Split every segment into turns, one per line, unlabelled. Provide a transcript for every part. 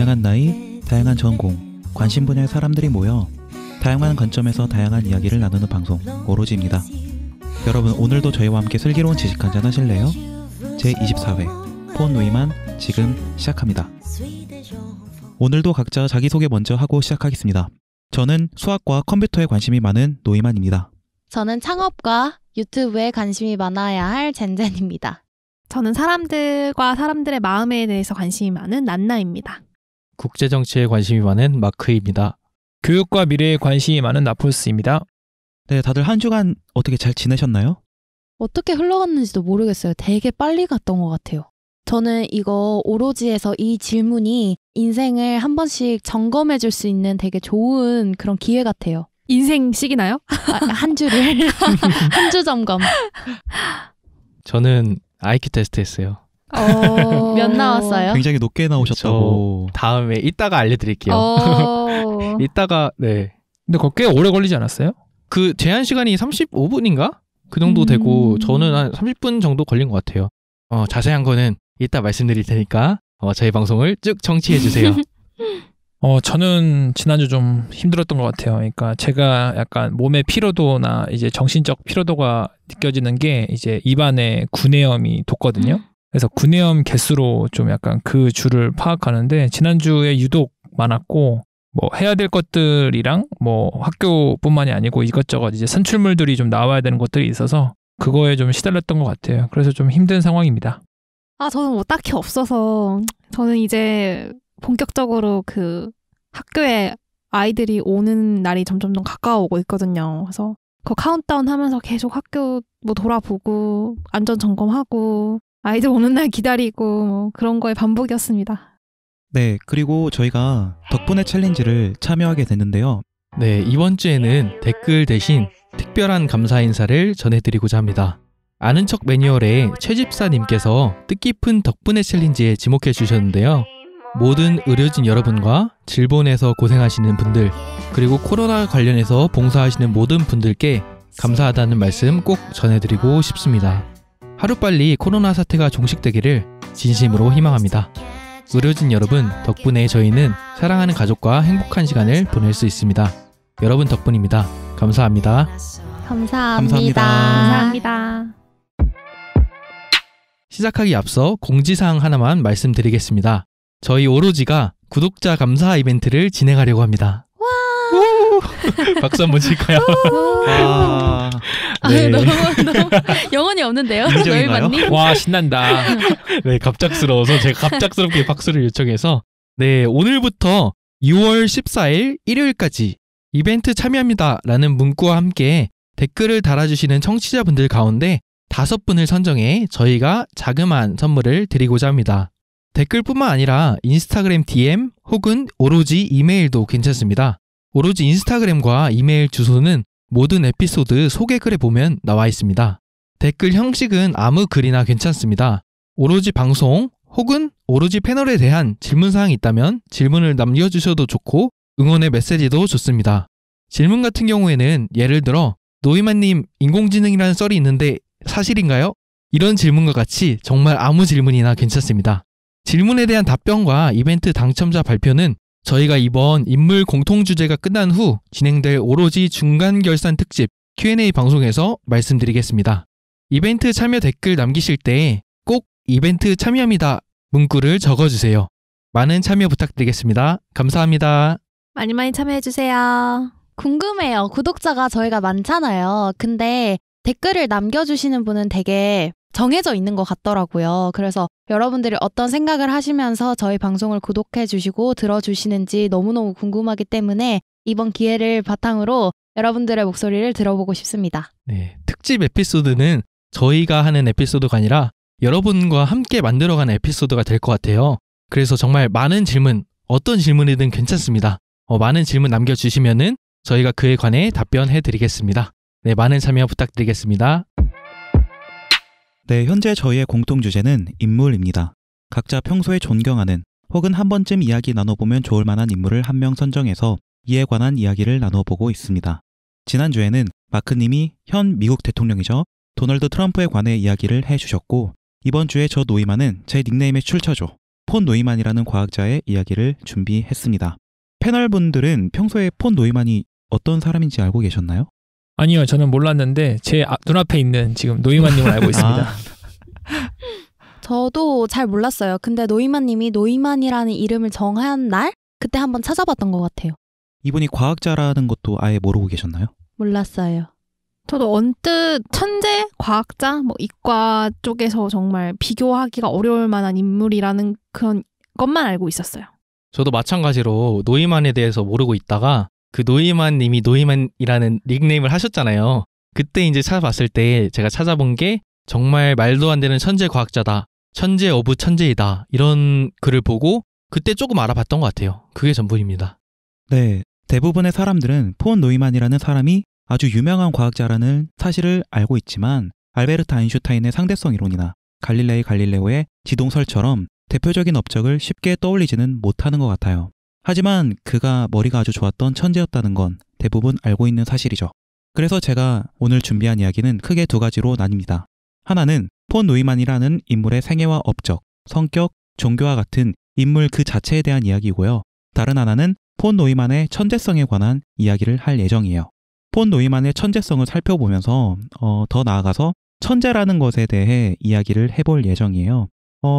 다양한 나이, 다양한 전공, 관심 분야의 사람들이 모여 다양한 관점에서 다양한 이야기를 나누는 방송 오로지입니다. 여러분, 오늘도 저희와 함께 슬기로운 지식 한잔 하실래요? 제24회 폰 노이만 지금 시작합니다. 오늘도 각자 자기소개 먼저 하고 시작하겠습니다. 저는 수학과 컴퓨터에 관심이 많은 노이만입니다.
저는 창업과 유튜브에 관심이 많아야 할 젠젠입니다.
저는 사람들과 사람들의 마음에 대해서 관심이 많은 난나입니다.
국제정치에 관심이 많은 마크입니다.
교육과 미래에 관심이 많은 나폴스입니다.
네, 다들 한 주간 어떻게 잘 지내셨나요?
어떻게 흘러갔는지도 모르겠어요. 되게 빨리 갔던 것 같아요. 저는 이거 오로지에서 이 질문이 인생을 한 번씩 점검해 줄 수 있는 되게 좋은 그런 기회 같아요.
인생식이나요?
한 주를 한 주 점검.
저는 IQ 테스트 했어요.
몇 나왔어요?
굉장히 높게 나오셨다고.
다음에 이따가 알려드릴게요. 이따가 네.
근데 그거 꽤 오래 걸리지 않았어요?
그 제한 시간이 35분인가? 그 정도 되고 저는 한 30분 정도 걸린 것 같아요. 자세한 거는 이따 말씀드릴 테니까 저희 방송을 쭉 청취해 주세요.
저는 지난주 좀 힘들었던 것 같아요. 그러니까 제가 약간 몸의 피로도나 이제 정신적 피로도가 느껴지는 게 이제 입안에 구내염이 돋거든요. 그래서 구내염 개수로 좀 약간 그 주를 파악하는데 지난주에 유독 많았고 뭐 해야 될 것들이랑 뭐 학교뿐만이 아니고 이것저것 이제 선출물들이 좀 나와야 되는 것들이 있어서 그거에 좀 시달렸던 것 같아요. 그래서 좀 힘든 상황입니다.
저는 뭐 딱히 없어서 저는 이제 본격적으로 그 학교에 아이들이 오는 날이 점점 더 가까워오고 있거든요. 그래서 그 카운트다운 하면서 계속 학교 뭐 돌아보고 안전 점검하고 아이들 오는 날 기다리고 뭐 그런 거의 반복이었습니다.
네, 그리고 저희가 덕분에 챌린지를 참여하게 됐는데요.
네, 이번 주에는 댓글 대신 특별한 감사 인사를 전해드리고자 합니다. 아는 척 매뉴얼에 최집사님께서 뜻깊은 덕분에 챌린지에 지목해 주셨는데요. 모든 의료진 여러분과 질본에서 고생하시는 분들, 그리고 코로나 관련해서 봉사하시는 모든 분들께 감사하다는 말씀 꼭 전해드리고 싶습니다. 하루빨리 코로나 사태가 종식되기를 진심으로 희망합니다. 의료진 여러분 덕분에 저희는 사랑하는 가족과 행복한 시간을 보낼 수 있습니다. 여러분 덕분입니다. 감사합니다.
감사합니다.
감사합니다.
시작하기 앞서 공지사항 하나만 말씀드리겠습니다. 저희 오로지가 구독자 감사 이벤트를 진행하려고 합니다. 박수 한번 칠까요?
네. 너무 영혼이 없는데요?
인정인가요?
와, 신난다.
네, 갑작스러워서 제가 갑작스럽게 박수를 요청해서 네, 오늘부터 6월 14일 일요일까지 이벤트 참여합니다 라는 문구와 함께 댓글을 달아주시는 청취자분들 가운데 5분을 선정해 저희가 자그마한 선물을 드리고자 합니다. 댓글뿐만 아니라 인스타그램 DM 혹은 오로지 이메일도 괜찮습니다. 오로지 인스타그램과 이메일 주소는 모든 에피소드 소개글에 보면 나와 있습니다. 댓글 형식은 아무 글이나 괜찮습니다. 오로지 방송 혹은 오로지 패널에 대한 질문사항이 있다면 질문을 남겨주셔도 좋고 응원의 메시지도 좋습니다. 질문 같은 경우에는 예를 들어 노이만님 인공지능이라는 썰이 있는데 사실인가요? 이런 질문과 같이 정말 아무 질문이나 괜찮습니다. 질문에 대한 답변과 이벤트 당첨자 발표는 저희가 이번 인물 공통주제가 끝난 후 진행될 오로지 중간결산 특집 Q&A 방송에서 말씀드리겠습니다. 이벤트 참여 댓글 남기실 때 꼭 이벤트 참여합니다 문구를 적어주세요. 많은 참여 부탁드리겠습니다. 감사합니다.
많이 많이 참여해주세요.
궁금해요. 구독자가 저희가 많잖아요. 근데 댓글을 남겨주시는 분은 되게 정해져 있는 것 같더라고요. 그래서 여러분들이 어떤 생각을 하시면서 저희 방송을 구독해 주시고 들어주시는지 너무너무 궁금하기 때문에 이번 기회를 바탕으로 여러분들의 목소리를 들어보고 싶습니다.
네, 특집 에피소드는 저희가 하는 에피소드가 아니라 여러분과 함께 만들어가는 에피소드가 될 것 같아요. 그래서 정말 많은 질문, 어떤 질문이든 괜찮습니다. 많은 질문 남겨주시면은 저희가 그에 관해 답변해 드리겠습니다. 네, 많은 참여 부탁드리겠습니다.
네, 현재 저희의 공통주제는 인물입니다. 각자 평소에 존경하는 혹은 한 번쯤 이야기 나눠보면 좋을 만한 인물을 한 명 선정해서 이에 관한 이야기를 나눠보고 있습니다. 지난주에는 마크님이 현 미국 대통령이죠. 도널드 트럼프에 관해 이야기를 해주셨고 이번 주에 저 노이만은 제 닉네임의 출처죠. 폰 노이만이라는 과학자의 이야기를 준비했습니다. 패널분들은 평소에 폰 노이만이 어떤 사람인지 알고 계셨나요?
아니요, 저는 몰랐는데 제 눈앞에 있는 지금 노이만님을 알고 있습니다.
저도 잘 몰랐어요. 근데 노이만님이 노이만이라는 이름을 정한 날 그때 한번 찾아봤던 것 같아요.
이분이 과학자라는 것도 아예 모르고 계셨나요?
몰랐어요.
저도 언뜻 천재, 과학자, 뭐 이과 쪽에서 정말 비교하기가 어려울 만한 인물이라는 그런 것만 알고 있었어요.
저도 마찬가지로 노이만에 대해서 모르고 있다가 그 노이만 님이 노이만이라는 닉네임을 하셨잖아요. 그때 이제 찾아봤을 때 제가 찾아본 게 정말 말도 안 되는 천재 과학자다. 천재 오브 천재이다. 이런 글을 보고 그때 조금 알아봤던 것 같아요. 그게 전부입니다.
네, 대부분의 사람들은 폰 노이만이라는 사람이 아주 유명한 과학자라는 사실을 알고 있지만 알베르트 아인슈타인의 상대성 이론이나 갈릴레오의 지동설처럼 대표적인 업적을 쉽게 떠올리지는 못하는 것 같아요. 하지만 그가 머리가 아주 좋았던 천재였다는 건 대부분 알고 있는 사실이죠. 그래서 제가 오늘 준비한 이야기는 크게 두 가지로 나뉩니다. 하나는 폰 노이만이라는 인물의 생애와 업적, 성격, 종교와 같은 인물 그 자체에 대한 이야기고요. 다른 하나는 폰 노이만의 천재성에 관한 이야기를 할 예정이에요. 폰 노이만의 천재성을 살펴보면서 더 나아가서 천재라는 것에 대해 이야기를 해볼 예정이에요.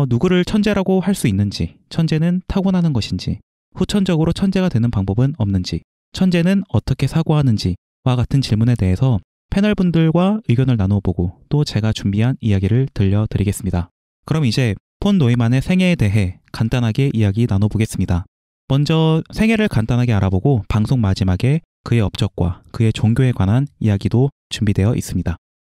누구를 천재라고 할 수 있는지, 천재는 타고나는 것인지, 후천적으로 천재가 되는 방법은 없는지, 천재는 어떻게 사고하는지와 같은 질문에 대해서 패널분들과 의견을 나눠보고 또 제가 준비한 이야기를 들려드리겠습니다. 그럼 이제 폰 노이만의 생애에 대해 간단하게 이야기 나눠보겠습니다. 먼저 생애를 간단하게 알아보고 방송 마지막에 그의 업적과 그의 종교에 관한 이야기도 준비되어 있습니다.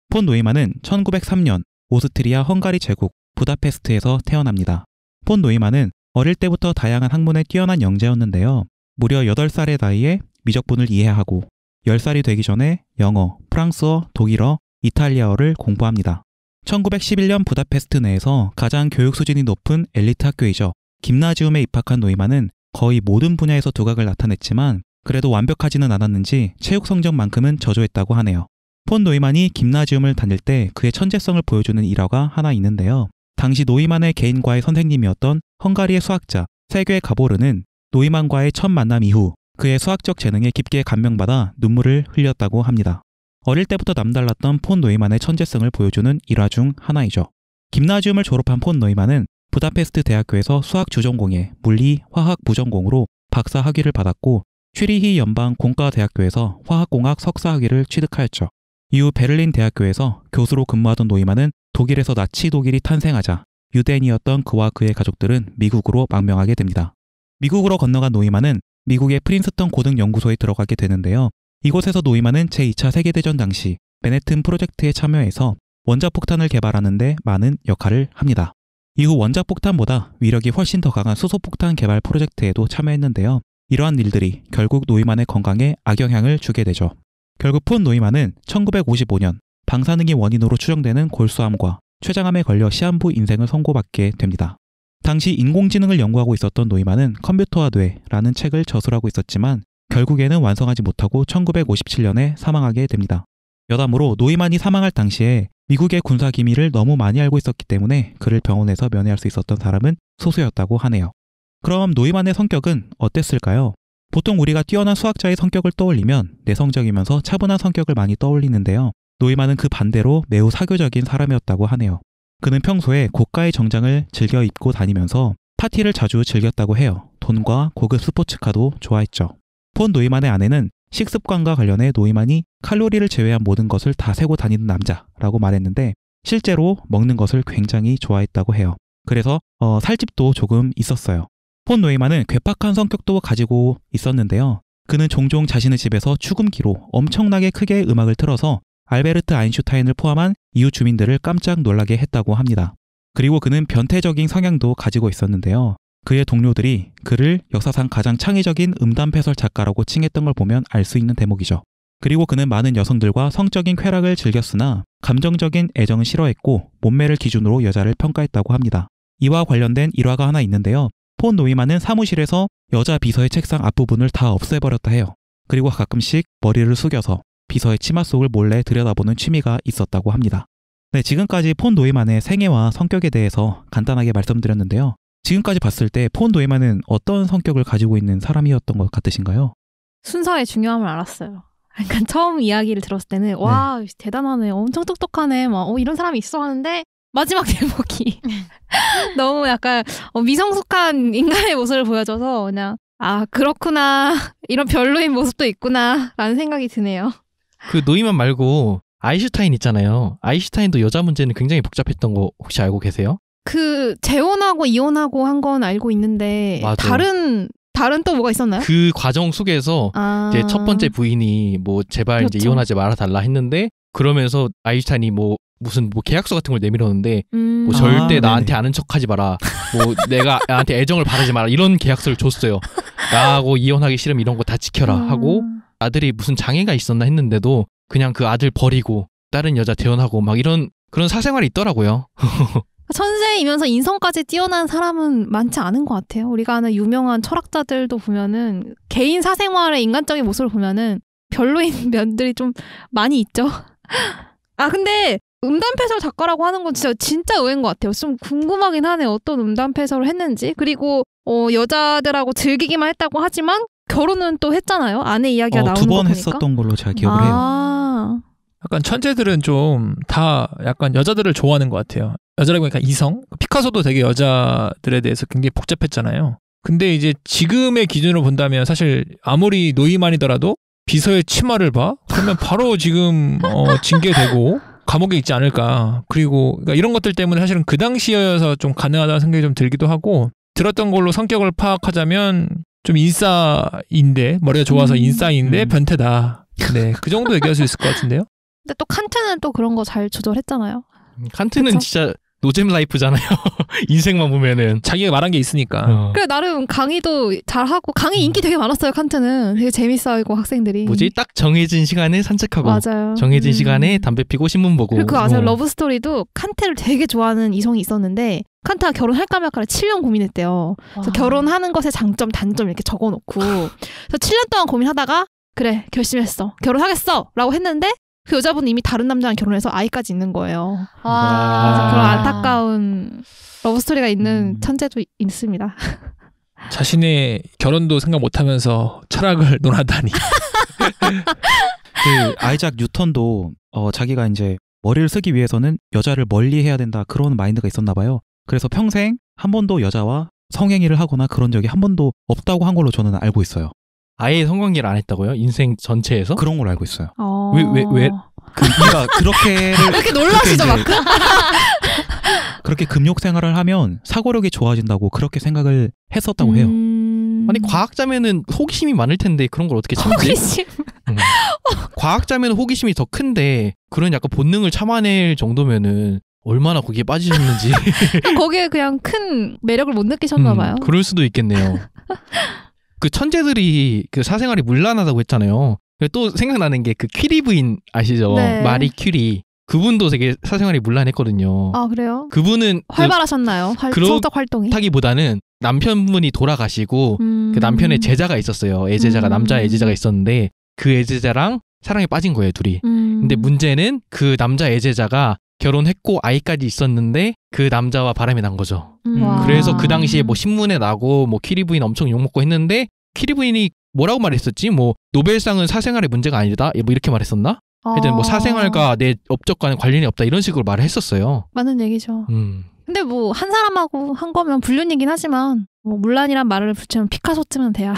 폰 노이만은 1903년 오스트리아 헝가리 제국 부다페스트에서 태어납니다. 폰 노이만은 어릴 때부터 다양한 학문에 뛰어난 영재였는데요. 무려 8살의 나이에 미적분을 이해하고 10살이 되기 전에 영어, 프랑스어, 독일어, 이탈리아어를 공부합니다. 1911년 부다페스트 내에서 가장 교육 수준이 높은 엘리트 학교이죠. 김나지움에 입학한 노이만은 거의 모든 분야에서 두각을 나타냈지만 그래도 완벽하지는 않았는지 체육 성적만큼은 저조했다고 하네요. 폰 노이만이 김나지움을 다닐 때 그의 천재성을 보여주는 일화가 하나 있는데요. 당시 노이만의 개인과의 선생님이었던 헝가리의 수학자 세괴 가보르는 노이만과의 첫 만남 이후 그의 수학적 재능에 깊게 감명받아 눈물을 흘렸다고 합니다. 어릴 때부터 남달랐던 폰 노이만의 천재성을 보여주는 일화 중 하나이죠. 김나지움을 졸업한 폰 노이만은 부다페스트 대학교에서 수학 주전공에 물리, 화학 부전공으로 박사 학위를 받았고 취리히 연방 공과대학교에서 화학공학 석사 학위를 취득하였죠. 이후 베를린 대학교에서 교수로 근무하던 노이만은 독일에서 나치 독일이 탄생하자 유대인이었던 그와 그의 가족들은 미국으로 망명하게 됩니다. 미국으로 건너간 노이만은 미국의 프린스턴 고등연구소에 들어가게 되는데요. 이곳에서 노이만은 제2차 세계대전 당시 맨해튼 프로젝트에 참여해서 원자폭탄을 개발하는 데 많은 역할을 합니다. 이후 원자폭탄보다 위력이 훨씬 더 강한 수소폭탄 개발 프로젝트에도 참여했는데요. 이러한 일들이 결국 노이만의 건강에 악영향을 주게 되죠. 결국 폰 노이만은 1955년 방사능이 원인으로 추정되는 골수암과 췌장암에 걸려 시한부 인생을 선고받게 됩니다. 당시 인공지능을 연구하고 있었던 노이만은 컴퓨터와 뇌라는 책을 저술하고 있었지만 결국에는 완성하지 못하고 1957년에 사망하게 됩니다. 여담으로 노이만이 사망할 당시에 미국의 군사 기밀을 너무 많이 알고 있었기 때문에 그를 병원에서 면회할 수 있었던 사람은 소수였다고 하네요. 그럼 노이만의 성격은 어땠을까요? 보통 우리가 뛰어난 수학자의 성격을 떠올리면 내성적이면서 차분한 성격을 많이 떠올리는데요. 노이만은 그 반대로 매우 사교적인 사람이었다고 하네요. 그는 평소에 고가의 정장을 즐겨 입고 다니면서 파티를 자주 즐겼다고 해요. 돈과 고급 스포츠카도 좋아했죠. 폰 노이만의 아내는 식습관과 관련해 노이만이 칼로리를 제외한 모든 것을 다 세고 다니는 남자라고 말했는데 실제로 먹는 것을 굉장히 좋아했다고 해요. 그래서 살집도 조금 있었어요. 폰 노이만은 괴팍한 성격도 가지고 있었는데요. 그는 종종 자신의 집에서 축음기로 엄청나게 크게 음악을 틀어서 알베르트 아인슈타인을 포함한 이웃 주민들을 깜짝 놀라게 했다고 합니다. 그리고 그는 변태적인 성향도 가지고 있었는데요. 그의 동료들이 그를 역사상 가장 창의적인 음담패설 작가라고 칭했던 걸 보면 알 수 있는 대목이죠. 그리고 그는 많은 여성들과 성적인 쾌락을 즐겼으나 감정적인 애정은 싫어했고 몸매를 기준으로 여자를 평가했다고 합니다. 이와 관련된 일화가 하나 있는데요. 폰 노이만은 사무실에서 여자 비서의 책상 앞부분을 다 없애버렸다 해요. 그리고 가끔씩 머리를 숙여서 비서의 치마 속을 몰래 들여다보는 취미가 있었다고 합니다. 네, 지금까지 폰 노이만의 생애와 성격에 대해서 간단하게 말씀드렸는데요. 지금까지 봤을 때 폰 노이만은 어떤 성격을 가지고 있는 사람이었던 것 같으신가요?
순서의 중요함을 알았어요. 그러니까 처음 이야기를 들었을 때는 와 대단하네, 엄청 똑똑하네, 막 이런 사람이 있어 하는데 마지막 대목이 너무 약간 미성숙한 인간의 모습을 보여줘서 그냥 아 그렇구나, 이런 별로인 모습도 있구나 라는 생각이 드네요.
그 노이만 말고 아인슈타인 있잖아요. 아인슈타인도 여자 문제는 굉장히 복잡했던 거 혹시 알고 계세요?
그 재혼하고 이혼하고 한 건 알고 있는데
맞아.
다른 또 뭐가 있었나요?
그 과정 속에서 이제 첫 번째 부인이 뭐 제발 이제
그렇죠.
이혼하지 말아달라 했는데 그러면서 아인슈타인이 뭐 무슨 뭐 계약서 같은 걸 내밀었는데 뭐
아,
절대
네네.
나한테 아는 척하지 마라. 뭐 내가 나한테 애정을 바라지 마라. 이런 계약서를 줬어요. 나하고 이혼하기 싫으면 이런 거 다 지켜라 하고 아들이 무슨 장애가 있었나 했는데도 그냥 그 아들 버리고 다른 여자 재혼하고 막 이런 그런 사생활이 있더라고요.
천재이면서 인성까지 뛰어난 사람은 많지 않은 것 같아요. 우리가 아는 유명한 철학자들도 보면은 개인 사생활의 인간적인 모습을 보면은 별로인 면들이 좀 많이 있죠. 아 근데 음담패설 작가라고 하는 건 진짜 의외인 것 같아요. 좀 궁금하긴 하네요. 어떤 음담패설을 했는지. 그리고 여자들하고 즐기기만 했다고 하지만 결혼은 또 했잖아요. 아내 이야기가 나오는 거
두 번
보니까.
했었던 걸로 제가 기억을 해요.
아.
약간 천재들은 좀 다 약간 여자들을 좋아하는 것 같아요. 여자라고 하니까 이성? 피카소도 되게 여자들에 대해서 굉장히 복잡했잖아요. 근데 이제 지금의 기준으로 본다면 사실 아무리 노이만이더라도 비서의 치마를 봐? 그러면 바로 지금 징계되고 감옥에 있지 않을까. 그리고 그러니까 이런 것들 때문에 사실은 그 당시여서 좀 가능하다는 생각이 좀 들기도 하고 들었던 걸로 성격을 파악하자면 좀 인싸인데 머리가 좋아서 인싸인데 변태다. 네, 그 정도 얘기할 수 있을 것 같은데요.
근데 또 칸트는 또 그런 거 잘 조절했잖아요.
칸트는
그쵸?
진짜 노잼 라이프잖아요. 인생만 보면은
자기가 말한 게 있으니까.
그래 나름 강의도 잘하고 강의 인기 되게 많았어요. 칸트는 되게 재밌어하고 학생들이.
뭐지? 딱 정해진 시간에 산책하고
맞아요.
정해진 시간에 담배 피고 신문 보고.
그리고 그거 아세요? 러브스토리도 칸트를 되게 좋아하는 이성이 있었는데 칸트가 결혼할까 말까를 7년 고민했대요. 그래서 결혼하는 것의 장점, 단점 이렇게 적어놓고 그래서 7년 동안 고민하다가 그래 결심했어. 결혼하겠어 라고 했는데 그 여자분은 이미 다른 남자랑 결혼해서 아이까지 있는 거예요. 그래서 그런 안타까운 러브스토리가 있는 천재도 있습니다.
자신의 결혼도 생각 못하면서 철학을 논하다니.
그 아이작 뉴턴도 자기가 이제 머리를 쓰기 위해서는 여자를 멀리 해야 된다 그런 마인드가 있었나 봐요. 그래서 평생 한 번도 여자와 성행위를 하거나 그런 적이 한 번도 없다고 한 걸로 저는 알고 있어요.
아예 성관계를 안 했다고요? 인생 전체에서?
그런 걸로 알고 있어요.
왜?
그러니까 그렇게를
이렇게 놀라시죠 막.
그렇게 금욕 생활을 하면 사고력이 좋아진다고 그렇게 생각을 했었다고 해요.
아니 과학자면은 호기심이 많을 텐데 그런 걸 어떻게 참지?
호기심.
과학자면 호기심이 더 큰데 그런 약간 본능을 참아낼 정도면은 얼마나 거기에 빠지셨는지.
거기에 그냥 큰 매력을 못 느끼셨나 봐요.
그럴 수도 있겠네요. 그 천재들이 그 사생활이 문란하다고 했잖아요. 또 생각나는 게 그 퀴리 부인 아시죠?
네.
마리 퀴리. 그분도 되게 사생활이 문란했거든요.
아 그래요?
그분은
활발하셨나요? 성적 활동이?
그렇다기보다는 남편분이 돌아가시고 그 남편의 제자가 있었어요. 애제자가 남자 애제자가 있었는데 그 애제자랑 사랑에 빠진 거예요, 둘이. 근데 문제는 그 남자 애제자가 결혼했고 아이까지 있었는데 그 남자와 바람이 난 거죠. 그래서 그 당시에 뭐 신문에 나고 뭐 퀴리 부인 엄청 욕먹고 했는데 퀴리 부인이 뭐라고 말했었지? 뭐 노벨상은 사생활의 문제가 아니다? 뭐 이렇게 말했었나? 하여튼 뭐 사생활과 내 업적과는 관련이 없다 이런 식으로 말을 했었어요.
맞는 얘기죠. 근데 뭐 한 사람하고 한 거면 불륜이긴 하지만 뭐 문란이란 말을 붙이면 피카소쯤은 돼야.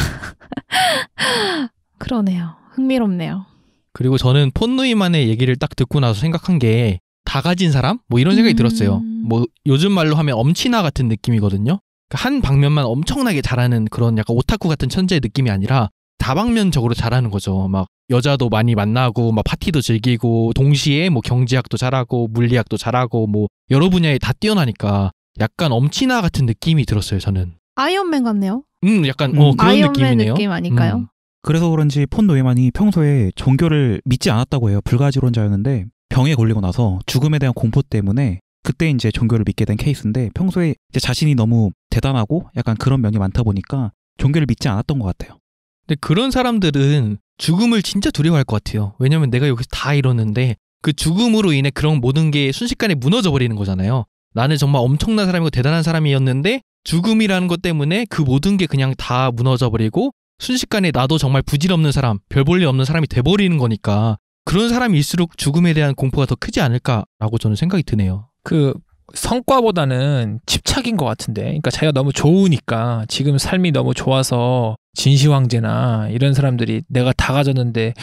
그러네요. 흥미롭네요.
그리고 저는 폰누이만의 얘기를 딱 듣고 나서 생각한 게 다 가진 사람? 뭐 이런 생각이 들었어요. 뭐 요즘 말로 하면 엄친아 같은 느낌이거든요. 한 방면만 엄청나게 잘하는 그런 약간 오타쿠 같은 천재의 느낌이 아니라 다방면적으로 잘하는 거죠. 막 여자도 많이 만나고 막 파티도 즐기고 동시에 뭐 경제학도 잘하고 물리학도 잘하고 뭐 여러 분야에 다 뛰어나니까 약간 엄친아 같은 느낌이 들었어요. 저는.
아이언맨 같네요.
약간 그런
아이언맨
느낌이네요.
느낌 아닐까요?
그래서 그런지 폰 노예만이 평소에 종교를 믿지 않았다고 해요. 불가지론자였는데 병에 걸리고 나서 죽음에 대한 공포 때문에 그때 이제 종교를 믿게 된 케이스인데 평소에 이제 자신이 너무 대단하고 약간 그런 면이 많다 보니까 종교를 믿지 않았던 것 같아요.
근데 그런 사람들은 죽음을 진짜 두려워할 것 같아요. 왜냐면 내가 여기서 다 이뤘는데 그 죽음으로 인해 그런 모든 게 순식간에 무너져 버리는 거잖아요. 나는 정말 엄청난 사람이고 대단한 사람이었는데 죽음이라는 것 때문에 그 모든 게 그냥 다 무너져 버리고 순식간에 나도 정말 부질없는 사람, 별 볼 일 없는 사람이 돼버리는 거니까 그런 사람일수록 죽음에 대한 공포가 더 크지 않을까라고 저는 생각이 드네요.
그 성과보다는 집착인 것 같은데, 그러니까 자기가 너무 좋으니까 지금 삶이 너무 좋아서 진시황제나 이런 사람들이 내가 다 가졌는데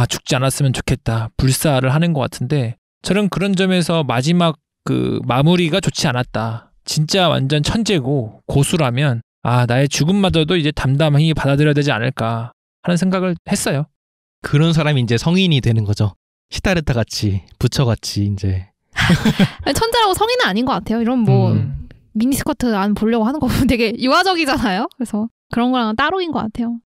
죽지 않았으면 좋겠다 불사를 하는 것 같은데, 저는 그런 점에서 마지막 그 마무리가 좋지 않았다. 진짜 완전 천재고 고수라면 나의 죽음마저도 이제 담담히 받아들여야 되지 않을까 하는 생각을 했어요.
그런 사람이 이제 성인이 되는 거죠. 시타르타 같이, 부처 같이 이제.
천재라고 성인은 아닌 것 같아요. 이런 뭐 미니스커트 안 보려고 하는 거 보면 되게 유아적이잖아요. 그래서 그런 거랑은 따로인 것 같아요.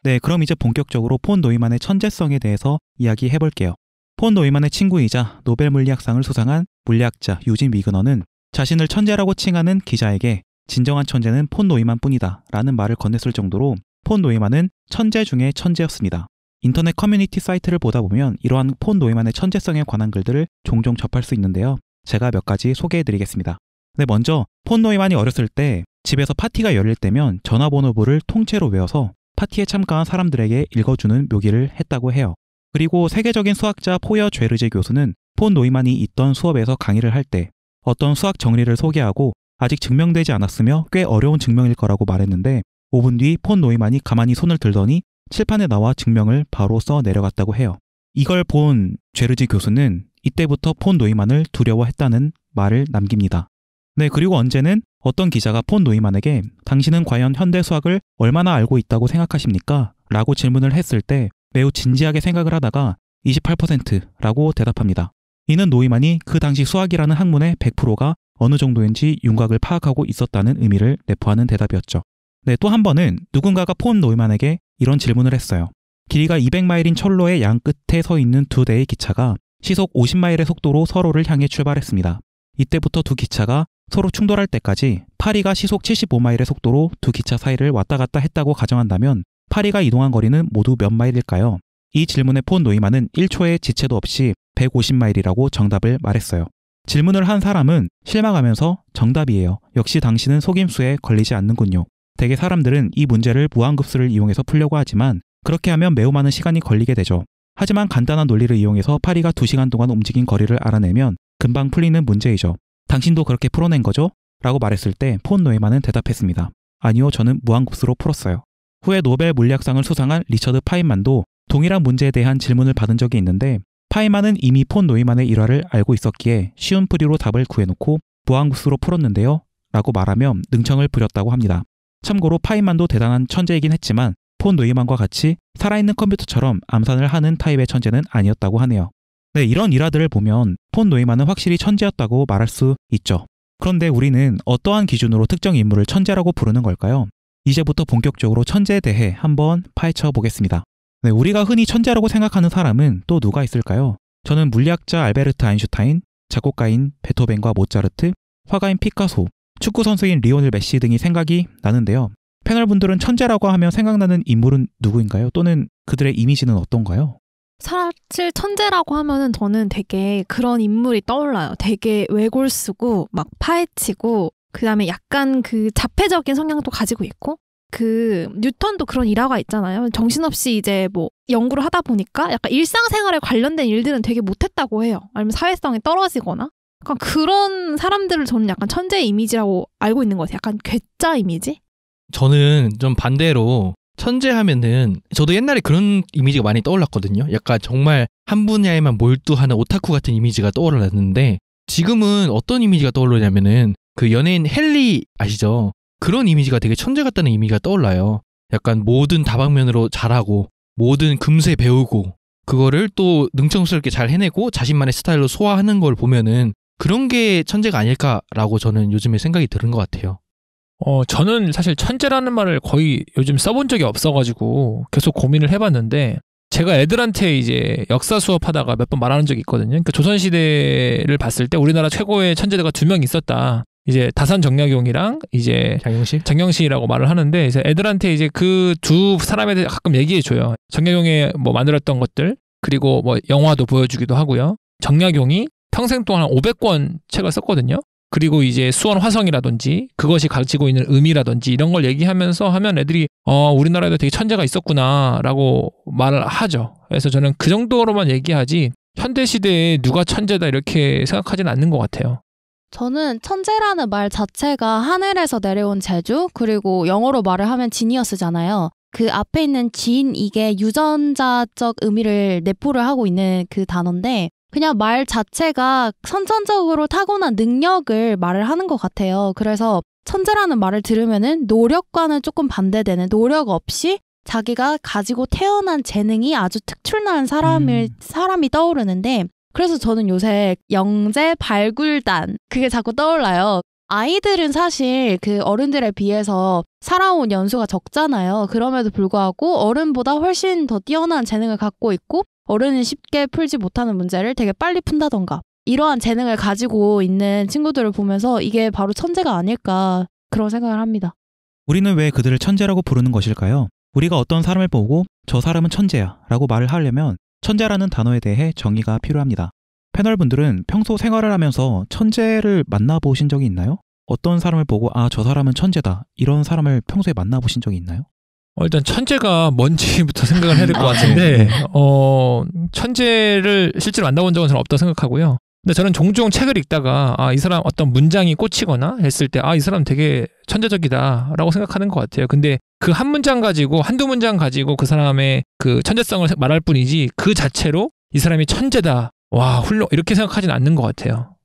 네, 그럼 이제 본격적으로 폰 노이만의 천재성에 대해서 이야기해 볼게요. 폰 노이만의 친구이자 노벨 물리학상을 수상한 물리학자 유진 위그너는 자신을 천재라고 칭하는 기자에게 진정한 천재는 폰 노이만뿐이다 라는 말을 건넸을 정도로 폰 노이만은 천재 중에 천재였습니다. 인터넷 커뮤니티 사이트를 보다 보면 이러한 폰 노이만의 천재성에 관한 글들을 종종 접할 수 있는데요. 제가 몇 가지 소개해드리겠습니다. 네, 먼저 폰 노이만이 어렸을 때 집에서 파티가 열릴 때면 전화번호부를 통째로 외워서 파티에 참가한 사람들에게 읽어주는 묘기를 했다고 해요. 그리고 세계적인 수학자 포여 죄르제 교수는 폰 노이만이 있던 수업에서 강의를 할 때 어떤 수학 정리를 소개하고 아직 증명되지 않았으며 꽤 어려운 증명일 거라고 말했는데 5분 뒤 폰 노이만이 가만히 손을 들더니 칠판에 나와 증명을 바로 써 내려갔다고 해요. 이걸 본 죄르지 교수는 이때부터 폰 노이만을 두려워했다는 말을 남깁니다. 네, 그리고 언제는 어떤 기자가 폰 노이만에게 당신은 과연 현대 수학을 얼마나 알고 있다고 생각하십니까? 라고 질문을 했을 때 매우 진지하게 생각을 하다가 28%라고 대답합니다. 이는 노이만이 그 당시 수학이라는 학문의 100%가 어느 정도인지 윤곽을 파악하고 있었다는 의미를 내포하는 대답이었죠. 네, 또 한 번은 누군가가 폰 노이만에게 이런 질문을 했어요. 길이가 200마일인 철로의 양 끝에 서 있는 두 대의 기차가 시속 50마일의 속도로 서로를 향해 출발했습니다. 이때부터 두 기차가 서로 충돌할 때까지 파리가 시속 75마일의 속도로 두 기차 사이를 왔다 갔다 했다고 가정한다면 파리가 이동한 거리는 모두 몇 마일일까요? 이 질문에 폰 노이만은 1초의 지체도 없이 150마일이라고 정답을 말했어요. 질문을 한 사람은 실망하면서 정답이에요. 역시 당신은 속임수에 걸리지 않는군요. 대개 사람들은 이 문제를 무한급수를 이용해서 풀려고 하지만 그렇게 하면 매우 많은 시간이 걸리게 되죠. 하지만 간단한 논리를 이용해서 파리가 2시간 동안 움직인 거리를 알아내면 금방 풀리는 문제이죠. 당신도 그렇게 풀어낸 거죠? 라고 말했을 때 폰 노이만은 대답했습니다. 아니요, 저는 무한급수로 풀었어요. 후에 노벨 물리학상을 수상한 리처드 파인만도 동일한 문제에 대한 질문을 받은 적이 있는데 파인만은 이미 폰 노이만의 일화를 알고 있었기에 쉬운 풀이로 답을 구해놓고 무한급수로 풀었는데요 라고 말하며 능청을 부렸다고 합니다. 참고로 파인만도 대단한 천재이긴 했지만 폰 노이만과 같이 살아있는 컴퓨터처럼 암산을 하는 타입의 천재는 아니었다고 하네요. 네, 이런 일화들을 보면 폰 노이만은 확실히 천재였다고 말할 수 있죠. 그런데 우리는 어떠한 기준으로 특정 인물을 천재라고 부르는 걸까요? 이제부터 본격적으로 천재에 대해 한번 파헤쳐 보겠습니다. 네, 우리가 흔히 천재라고 생각하는 사람은 또 누가 있을까요? 저는 물리학자 알베르트 아인슈타인, 작곡가인 베토벤과 모차르트, 화가인 피카소, 축구 선수인 리오넬 메시 등이 생각이 나는데요. 패널분들은 천재라고 하면 생각나는 인물은 누구인가요? 또는 그들의 이미지는 어떤가요?
사실 천재라고 하면은 저는 되게 그런 인물이 떠올라요. 되게 외골수고 막 파헤치고 그다음에 약간 그 자폐적인 성향도 가지고 있고 그 뉴턴도 그런 일화가 있잖아요. 정신없이 이제 뭐 연구를 하다 보니까 약간 일상생활에 관련된 일들은 되게 못했다고 해요. 아니면 사회성이 떨어지거나 약간 그런 사람들을 저는 약간 천재의 이미지라고 알고 있는 것 같아요. 약간 괴짜 이미지?
저는 좀 반대로 천재하면은 저도 옛날에 그런 이미지가 많이 떠올랐거든요. 약간 정말 한 분야에만 몰두하는 오타쿠 같은 이미지가 떠올랐는데 지금은 어떤 이미지가 떠오르냐면은 그 연예인 헨리 아시죠? 그런 이미지가 되게 천재 같다는 이미지가 떠올라요. 약간 모든 다방면으로 잘하고 모든 금세 배우고 그거를 또 능청스럽게 잘 해내고 자신만의 스타일로 소화하는 걸 보면은 그런 게 천재가 아닐까라고 저는 요즘에 생각이 드는 것 같아요.
저는 사실 천재라는 말을 거의 요즘 써본 적이 없어가지고 계속 고민을 해봤는데 제가 애들한테 이제 역사 수업하다가 몇 번 말하는 적이 있거든요. 그러니까 조선시대를 봤을 때 우리나라 최고의 천재가 2명 있었다. 이제 다산 정약용이랑 이제 장영실이라고 말을 하는데 이제 애들한테 이제 그 두 사람에 대해 가끔 얘기해줘요. 정약용이 뭐 만들었던 것들 그리고 뭐 영화도 보여주기도 하고요. 정약용이 평생 동안 500권 책을 썼거든요. 그리고 이제 수원 화성이라든지 그것이 가지고 있는 의미라든지 이런 걸 얘기하면서 하면 애들이 우리나라에도 되게 천재가 있었구나라고 말을 하죠. 그래서 저는 그 정도로만 얘기하지 현대 시대에 누가 천재다 이렇게 생각하진 않는 것 같아요.
저는 천재라는 말 자체가 하늘에서 내려온 재주, 그리고 영어로 말을 하면 지니어스잖아요. 그 앞에 있는 진, 이게 유전자적 의미를 내포를 하고 있는 그 단어인데 그냥 말 자체가 선천적으로 타고난 능력을 말을 하는 것 같아요. 그래서 천재라는 말을 들으면은 노력과는 조금 반대되는, 노력 없이 자기가 가지고 태어난 재능이 아주 특출난 사람이 떠오르는데, 그래서 저는 요새 영재 발굴단 그게 자꾸 떠올라요. 아이들은 사실 그 어른들에 비해서 살아온 연수가 적잖아요. 그럼에도 불구하고 어른보다 훨씬 더 뛰어난 재능을 갖고 있고 어른은 쉽게 풀지 못하는 문제를 되게 빨리 푼다던가 이러한 재능을 가지고 있는 친구들을 보면서 이게 바로 천재가 아닐까 그런 생각을 합니다.
우리는 왜 그들을 천재라고 부르는 것일까요? 우리가 어떤 사람을 보고 저 사람은 천재야 라고 말을 하려면 천재라는 단어에 대해 정의가 필요합니다. 패널분들은 평소 생활을 하면서 천재를 만나보신 적이 있나요? 어떤 사람을 보고 저 사람은 천재다 이런 사람을 평소에 만나보신 적이 있나요?
일단 천재가 뭔지부터 생각을 해야 될 것 같은데 천재를 실제로 만나본 적은 저는 없다고 생각하고요. 근데 저는 종종 책을 읽다가 이 사람 어떤 문장이 꽂히거나 했을 때 이 사람 되게 천재적이다 라고 생각하는 것 같아요. 근데 그 한 문장 가지고 한두 문장 가지고 그 사람의 그 천재성을 말할 뿐이지 그 자체로 이 사람이 천재다 이렇게 생각하진 않는 것 같아요.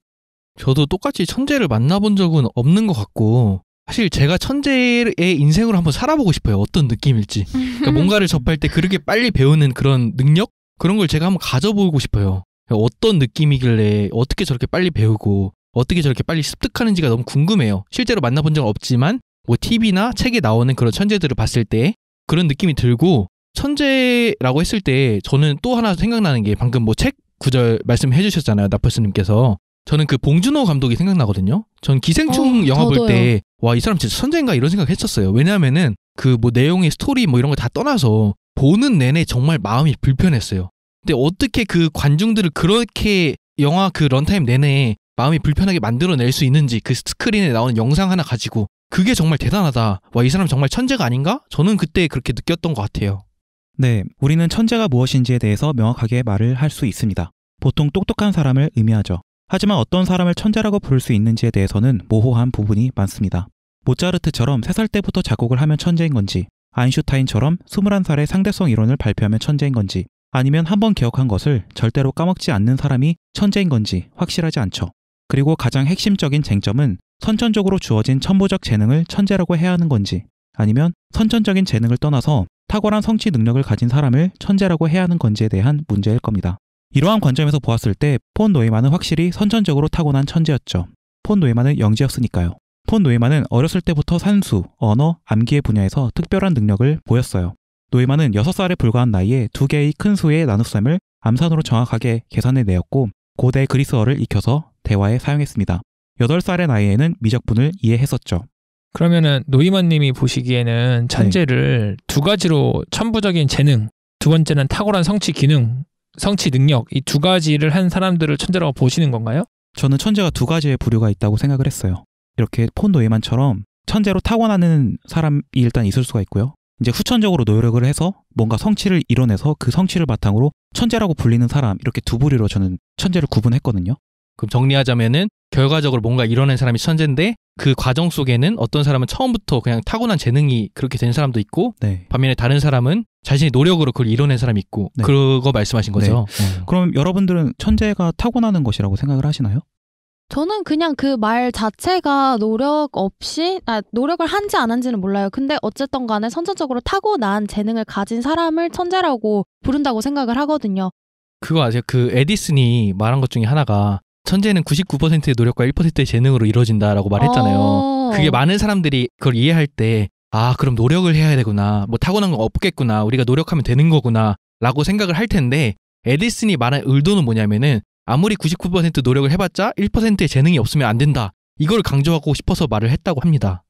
저도 똑같이 천재를 만나본 적은 없는 것 같고 사실 제가 천재의 인생으로 한번 살아보고 싶어요. 어떤 느낌일지. 그러니까 뭔가를 접할 때 그렇게 빨리 배우는 그런 능력? 그런 걸 제가 한번 가져보고 싶어요. 어떤 느낌이길래 어떻게 저렇게 빨리 배우고 어떻게 저렇게 빨리 습득하는지가 너무 궁금해요. 실제로 만나본 적은 없지만 뭐 TV나 책에 나오는 그런 천재들을 봤을 때 그런 느낌이 들고 천재라고 했을 때 저는 또 하나 생각나는 게 방금 뭐 책 구절 말씀해 주셨잖아요. 나펄스님께서. 저는 그 봉준호 감독이 생각나거든요. 전 기생충 영화 볼 때 이 사람 진짜 천재인가 이런 생각 했었어요. 왜냐하면은 그 뭐 내용의 스토리 뭐 이런 거 다 떠나서 보는 내내 정말 마음이 불편했어요. 근데 어떻게 그 관중들을 그렇게 영화 그 런타임 내내 마음이 불편하게 만들어낼 수 있는지 그 스크린에 나오는 영상 하나 가지고 그게 정말 대단하다. 이 사람 정말 천재가 아닌가? 저는 그때 그렇게 느꼈던 것 같아요.
네, 우리는 천재가 무엇인지에 대해서 명확하게 말을 할 수 있습니다. 보통 똑똑한 사람을 의미하죠. 하지만 어떤 사람을 천재라고 부를 수 있는지에 대해서는 모호한 부분이 많습니다. 모차르트처럼 3살 때부터 작곡을 하면 천재인 건지, 아인슈타인처럼 21살에 상대성 이론을 발표하면 천재인 건지, 아니면 한번 기억한 것을 절대로 까먹지 않는 사람이 천재인 건지 확실하지 않죠. 그리고 가장 핵심적인 쟁점은 선천적으로 주어진 천부적 재능을 천재라고 해야 하는 건지, 아니면 선천적인 재능을 떠나서 탁월한 성취 능력을 가진 사람을 천재라고 해야 하는 건지에 대한 문제일 겁니다. 이러한 관점에서 보았을 때 폰 노이만은 확실히 선천적으로 타고난 천재였죠. 폰 노이만은 영재였으니까요. 폰 노이만은 어렸을 때부터 산수, 언어, 암기의 분야에서 특별한 능력을 보였어요. 노이만은 6살에 불과한 나이에 2개의 큰 수의 나눗셈을 암산으로 정확하게 계산해내었고 고대 그리스어를 익혀서 대화에 사용했습니다. 8살의 나이에는 미적분을 이해했었죠.
그러면은 노이만 님이 보시기에는 천재를 두 가지로 천부적인 재능, 두 번째는 탁월한 성취 기능, 성취 능력, 이 두 가지를 한 사람들을 천재라고 보시는 건가요?
저는 천재가 2가지의 부류가 있다고 생각을 했어요. 이렇게 폰 노이만처럼 천재로 타고나는 사람이 일단 있을 수가 있고요. 이제 후천적으로 노력을 해서 뭔가 성취를 이뤄내서 그 성취를 바탕으로 천재라고 불리는 사람, 이렇게 두 부류로 저는 천재를 구분했거든요.
그럼 정리하자면은 결과적으로 뭔가 이뤄낸 사람이 천재인데 그 과정 속에는 어떤 사람은 처음부터 그냥 타고난 재능이 그렇게 된 사람도 있고 반면에 다른 사람은 자신의 노력으로 그걸 이뤄낸 사람이 있고 그거 말씀하신 거죠?
그럼 여러분들은 천재가 타고나는 것이라고 생각을 하시나요?
저는 그냥 그 말 자체가 노력 없이 노력을 한지 안 한지는 몰라요. 근데 어쨌든 간에 선천적으로 타고난 재능을 가진 사람을 천재라고 부른다고 생각을 하거든요.
그거 아세요? 그 에디슨이 말한 것 중에 하나가 천재는 99%의 노력과 1%의 재능으로 이루어진다라고 말했잖아요. 그게 많은 사람들이 그걸 이해할 때 그럼 노력을 해야 되구나. 뭐 타고난 건 없겠구나. 우리가 노력하면 되는 거구나. 라고 생각을 할 텐데 에디슨이 말한 의도는 뭐냐면은 아무리 99% 노력을 해봤자 1%의 재능이 없으면 안 된다. 이걸 강조하고 싶어서 말을 했다고 합니다.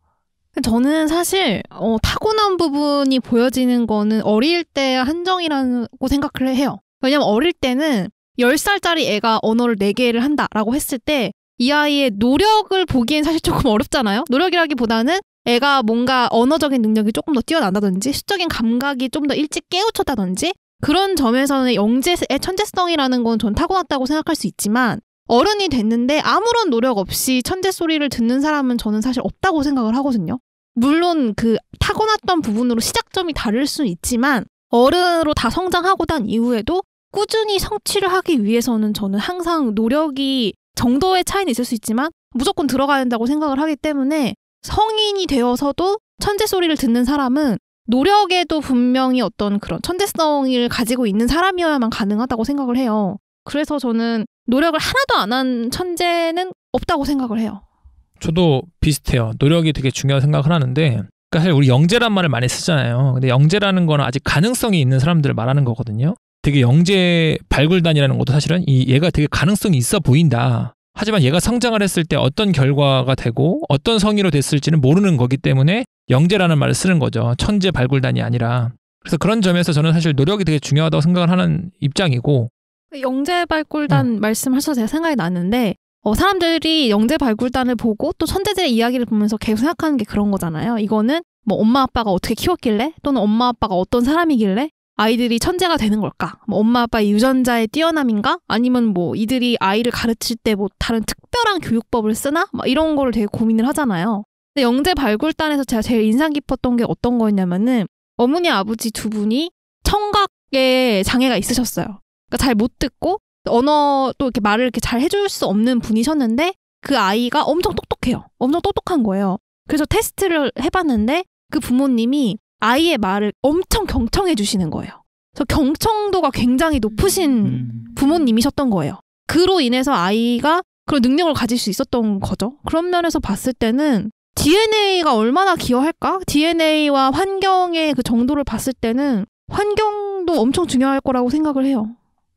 저는 사실 타고난 부분이 보여지는 거는 어릴 때 한정이라고 생각을 해요. 왜냐면 어릴 때는 10살짜리 애가 언어를 4개를 한다라고 했을 때 이 아이의 노력을 보기엔 사실 조금 어렵잖아요. 노력이라기보다는 애가 뭔가 언어적인 능력이 조금 더 뛰어난다든지 수적인 감각이 좀 더 일찍 깨우쳤다든지 그런 점에서는 영재의 천재성이라는 건 전 타고났다고 생각할 수 있지만 어른이 됐는데 아무런 노력 없이 천재 소리를 듣는 사람은 저는 사실 없다고 생각을 하거든요. 물론 그 타고났던 부분으로 시작점이 다를 수는 있지만 어른으로 다 성장하고 난 이후에도 꾸준히 성취를 하기 위해서는 저는 항상 노력이 정도의 차이는 있을 수 있지만 무조건 들어가야 된다고 생각을 하기 때문에 성인이 되어서도 천재 소리를 듣는 사람은 노력에도 분명히 어떤 그런 천재성을 가지고 있는 사람이어야만 가능하다고 생각을 해요. 그래서 저는 노력을 하나도 안 한 천재는 없다고 생각을 해요.
저도 비슷해요. 노력이 되게 중요하다고 생각을 하는데 그러니까 사실 우리 영재란 말을 많이 쓰잖아요. 근데 영재라는 거는 아직 가능성이 있는 사람들을 말하는 거거든요. 되게 영재 발굴단이라는 것도 사실은 얘가 되게 가능성이 있어 보인다. 하지만 얘가 성장을 했을 때 어떤 결과가 되고 어떤 성의로 됐을지는 모르는 거기 때문에 영재라는 말을 쓰는 거죠. 천재 발굴단이 아니라. 그래서 그런 점에서 저는 사실 노력이 되게 중요하다고 생각을 하는 입장이고
영재 발굴단 말씀하셔서 제가 생각이 났는데 사람들이 영재 발굴단을 보고 또 천재들의 이야기를 보면서 계속 생각하는 게 그런 거잖아요. 이거는 뭐 엄마 아빠가 어떻게 키웠길래 또는 엄마 아빠가 어떤 사람이길래 아이들이 천재가 되는 걸까? 뭐 엄마 아빠의 유전자의 뛰어남인가? 아니면 뭐 이들이 아이를 가르칠 때 뭐 다른 특별한 교육법을 쓰나? 막 이런 거를 되게 고민을 하잖아요. 근데 영재 발굴단에서 제가 제일 인상 깊었던 게 어떤 거였냐면은 어머니 아버지 두 분이 청각에 장애가 있으셨어요. 그러니까 잘 못 듣고 언어도 이렇게 말을 이렇게 잘 해줄 수 없는 분이셨는데 그 아이가 엄청 똑똑해요. 엄청 똑똑한 거예요. 그래서 테스트를 해봤는데 그 부모님이 아이의 말을 엄청 경청해 주시는 거예요. 그래서 경청도가 굉장히 높으신 부모님이셨던 거예요. 그로 인해서 아이가 그런 능력을 가질 수 있었던 거죠. 그런 면에서 봤을 때는 DNA가 얼마나 기여할까? DNA와 환경의 그 정도를 봤을 때는 환경도 엄청 중요할 거라고 생각을 해요.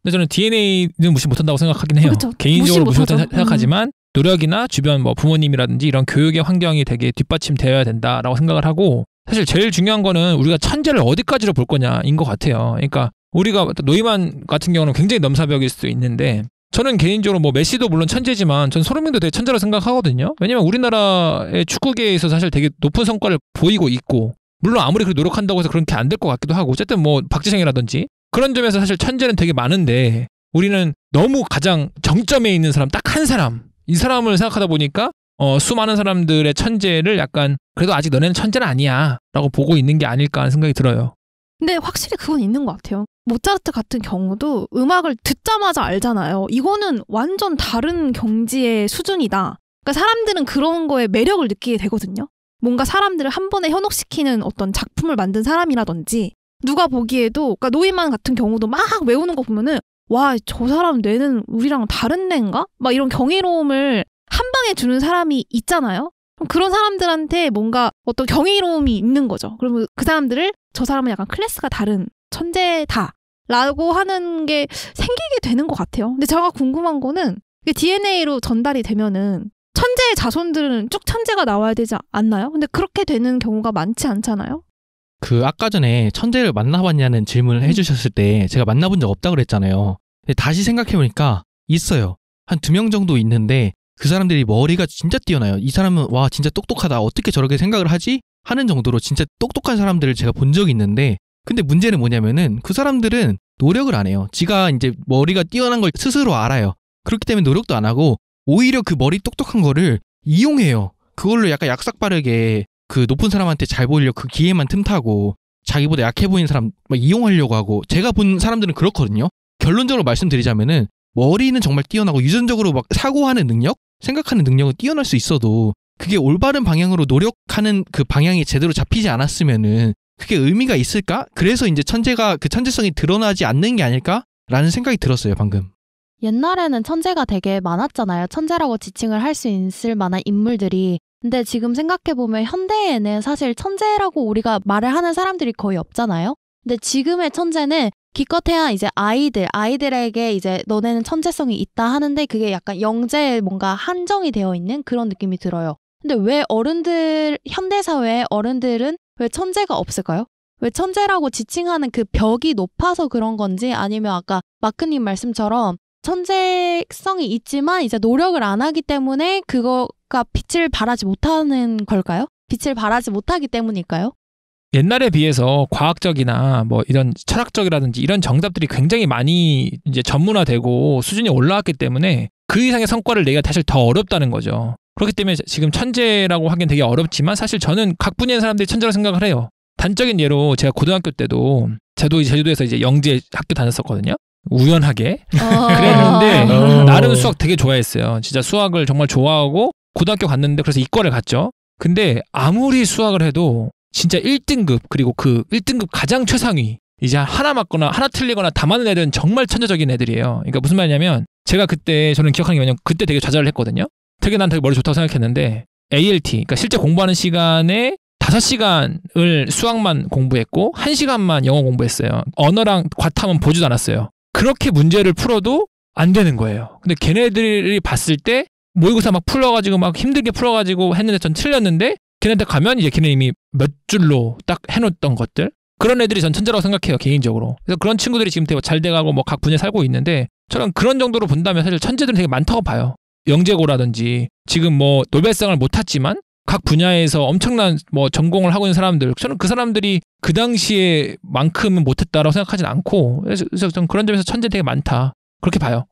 근데 저는 DNA는 무시 못한다고 생각하긴 해요.
그쵸?
개인적으로 무시
못하죠.
못한다고 생각하지만 노력이나 주변 뭐 부모님이라든지 이런 교육의 환경이 되게 뒷받침되어야 된다라고 생각을 하고 사실 제일 중요한 거는 우리가 천재를 어디까지로 볼 거냐인 것 같아요. 그러니까 우리가 노이만 같은 경우는 굉장히 넘사벽일 수도 있는데 저는 개인적으로 뭐 메시도 물론 천재지만 전 손흥민도 되게 천재라고 생각하거든요. 왜냐면 우리나라의 축구계에서 사실 되게 높은 성과를 보이고 있고 물론 아무리 그렇게 노력한다고 해서 그렇게 안 될 것 같기도 하고 어쨌든 뭐 박지성이라든지 그런 점에서 사실 천재는 되게 많은데 우리는 너무 가장 정점에 있는 사람 딱 한 사람 이 사람을 생각하다 보니까 수많은 사람들의 천재를 약간 그래도 아직 너네는 천재는 아니야 라고 보고 있는 게 아닐까 하는 생각이 들어요.
근데 확실히 그건 있는 것 같아요. 모차르트 같은 경우도 음악을 듣자마자 알잖아요. 이거는 완전 다른 경지의 수준이다. 그러니까 사람들은 그런 거에 매력을 느끼게 되거든요. 뭔가 사람들을 한 번에 현혹시키는 어떤 작품을 만든 사람이라든지 누가 보기에도 그러니까 노이만 같은 경우도 막 외우는 거 보면은 와, 저 사람 뇌는 우리랑 다른 뇌인가? 막 이런 경이로움을 한 방에 주는 사람이 있잖아요. 그럼 그런 사람들한테 뭔가 어떤 경이로움이 있는 거죠. 그러면 그 사람들을 저 사람은 약간 클래스가 다른 천재다 라고 하는 게 생기게 되는 것 같아요. 근데 제가 궁금한 거는 DNA로 전달이 되면은 천재의 자손들은 쭉 천재가 나와야 되지 않나요? 근데 그렇게 되는 경우가 많지 않잖아요.
그 아까 전에 천재를 만나봤냐는 질문을 해주셨을 때 제가 만나본 적 없다고 그랬잖아요. 근데 다시 생각해보니까 있어요. 한 2명 정도 있는데 그 사람들이 머리가 진짜 뛰어나요. 이 사람은 와 진짜 똑똑하다. 어떻게 저렇게 생각을 하지? 하는 정도로 진짜 똑똑한 사람들을 제가 본 적이 있는데 근데 문제는 뭐냐면은 그 사람들은 노력을 안 해요. 지가 이제 머리가 뛰어난 걸 스스로 알아요. 그렇기 때문에 노력도 안 하고 오히려 그 머리 똑똑한 거를 이용해요. 그걸로 약간 약삭빠르게 그 높은 사람한테 잘 보이려고 그 기회만 틈타고 자기보다 약해 보이는 사람 막 이용하려고 하고 제가 본 사람들은 그렇거든요. 결론적으로 말씀드리자면은 머리는 정말 뛰어나고 유전적으로 막 사고하는 능력? 생각하는 능력은 뛰어날 수 있어도 그게 올바른 방향으로 노력하는 그 방향이 제대로 잡히지 않았으면은 그게 의미가 있을까? 그래서 이제 천재가 그 천재성이 드러나지 않는 게 아닐까라는 생각이 들었어요, 방금.
옛날에는 천재가 되게 많았잖아요. 천재라고 지칭을 할 수 있을 만한 인물들이. 근데 지금 생각해보면 현대에는 사실 천재라고 우리가 말을 하는 사람들이 거의 없잖아요. 근데 지금의 천재는 기껏해야 이제 아이들에게 이제 너네는 천재성이 있다 하는데 그게 약간 영재에 뭔가 한정이 되어 있는 그런 느낌이 들어요. 근데 왜 현대사회의 어른들은 왜 천재가 없을까요? 왜 천재라고 지칭하는 그 벽이 높아서 그런 건지 아니면 아까 마크님 말씀처럼 천재성이 있지만 이제 노력을 안 하기 때문에 그거가 빛을 발하지 못하는 걸까요? 빛을 발하지 못하기 때문일까요?
옛날에 비해서 과학적이나 뭐 이런 철학적이라든지 이런 정답들이 굉장히 많이 이제 전문화되고 수준이 올라왔기 때문에 그 이상의 성과를 내기가 사실 더 어렵다는 거죠. 그렇기 때문에 지금 천재라고 하기엔 되게 어렵지만 사실 저는 각 분야의 사람들이 천재라고 생각을 해요. 단적인 예로 제가 고등학교 때도 저도 제주도에서 이제 영재 학교 다녔었거든요. 우연하게 그랬는데 나름 수학 되게 좋아했어요. 진짜 수학을 정말 좋아하고 고등학교 갔는데 그래서 이과를 갔죠. 근데 아무리 수학을 해도 진짜 1등급 그리고 그 1등급 가장 최상위 이제 하나 맞거나 하나 틀리거나 다 맞는 애들은 정말 천재적인 애들이에요. 그러니까 무슨 말이냐면 제가 그때 저는 기억하는 게 뭐냐면 그때 되게 좌절을 했거든요. 난 되게 머리 좋다고 생각했는데 ALT 그러니까 실제 공부하는 시간에 5시간을 수학만 공부했고 1시간만 영어 공부했어요. 언어랑 과탐은 보지도 않았어요. 그렇게 문제를 풀어도 안 되는 거예요. 근데 걔네들이 봤을 때 모의고사 막 풀어가지고 막 힘들게 풀어가지고 했는데 전 틀렸는데 걔네한테 가면 이제 걔네 이미 몇 줄로 딱 해놓았던 것들 그런 애들이 전 천재라고 생각해요 개인적으로. 그래서 그런 친구들이 지금 되게 잘 돼가고 뭐 각 분야에 살고 있는데 저는 그런 정도로 본다면 사실 천재들은 되게 많다고 봐요. 영재고라든지 지금 뭐 노벨상을 못 탔지만 각 분야에서 엄청난 뭐 전공을 하고 있는 사람들 저는 그 사람들이 그 당시에 만큼은 못했다라고 생각하진 않고 그래서 저는 그런 점에서 천재 되게 많다 그렇게 봐요.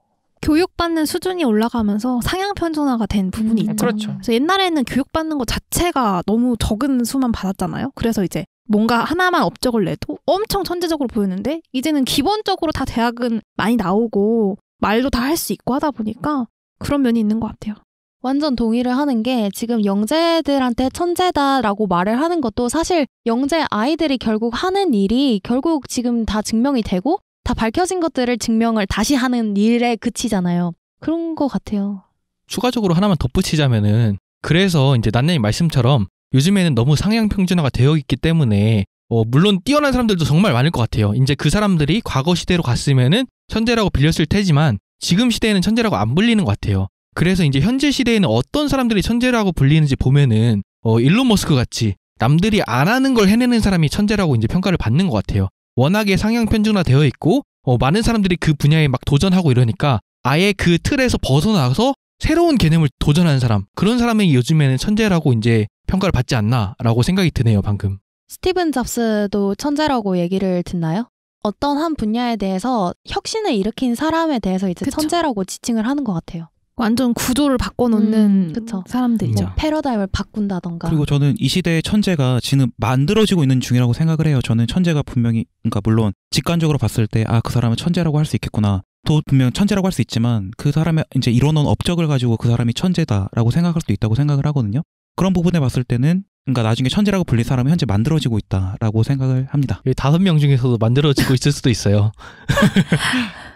교육받는 수준이 올라가면서 상향 편준화가 된 부분이 있죠.
그렇죠.
그래서 옛날에는 교육받는 것 자체가 너무 적은 수만 받았잖아요. 그래서 이제 뭔가 하나만 업적을 내도 엄청 천재적으로 보였는데 이제는 기본적으로 다 대학은 많이 나오고 말도 다 할 수 있고 하다 보니까 그런 면이 있는 것 같아요.
완전 동의를 하는 게 지금 영재들한테 천재다라고 말을 하는 것도 사실 영재 아이들이 결국 하는 일이 결국 지금 다 증명이 되고 다 밝혀진 것들을 증명을 다시 하는 일에 그치잖아요. 그런 것 같아요.
추가적으로 하나만 덧붙이자면은 그래서 이제 난나님 말씀처럼 요즘에는 너무 상향 평준화가 되어 있기 때문에 물론 뛰어난 사람들도 정말 많을 것 같아요. 이제 그 사람들이 과거 시대로 갔으면은 천재라고 빌렸을 테지만 지금 시대에는 천재라고 안 불리는 것 같아요. 그래서 이제 현재 시대에는 어떤 사람들이 천재라고 불리는지 보면은 일론 머스크 같이 남들이 안 하는 걸 해내는 사람이 천재라고 이제 평가를 받는 것 같아요. 워낙에 상향 편준화 되어 있고 많은 사람들이 그 분야에 막 도전하고 이러니까 아예 그 틀에서 벗어나서 새로운 개념을 도전하는 사람 그런 사람이 요즘에는 천재라고 이제 평가를 받지 않나라고 생각이 드네요. 방금
스티븐 잡스도 천재라고 얘기를 듣나요? 어떤 한 분야에 대해서 혁신을 일으킨 사람에 대해서 이제
그쵸.
천재라고 지칭을 하는 것 같아요.
완전 구조를 바꿔놓는
그쵸.
사람들이죠.
뭐 패러다임을 바꾼다던가.
그리고 저는 이 시대의 천재가 지금 만들어지고 있는 중이라고 생각을 해요. 저는 천재가 분명히 그러니까 물론 직관적으로 봤을 때 그 사람은 천재라고 할 수 있겠구나. 또 분명 천재라고 할 수 있지만 그 사람의 이제 이뤄놓은 업적을 가지고 그 사람이 천재다라고 생각할 수도 있다고 생각을 하거든요. 그런 부분에 봤을 때는 그러니까 나중에 천재라고 불릴 사람이 현재 만들어지고 있다라고 생각을 합니다.
5명 중에서도 만들어지고 있을 수도 있어요.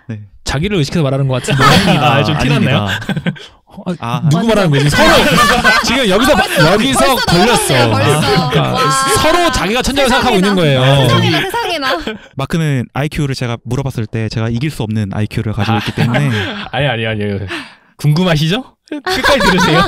네.
자기를 의식해서 말하는 것 같은데 좀
아닙니다.
티났나요? 누구 말하는 거지? 서로 지금 여기서 걸렸어. 그러니까 서로 자기가 천재라고 생각하고 있는 거예요.
세상에나.
마크는 IQ를 제가 물어봤을 때 제가 이길 수 없는 IQ를 가지고 있기 때문에
아니. 궁금하시죠? 끝까지 들으세요.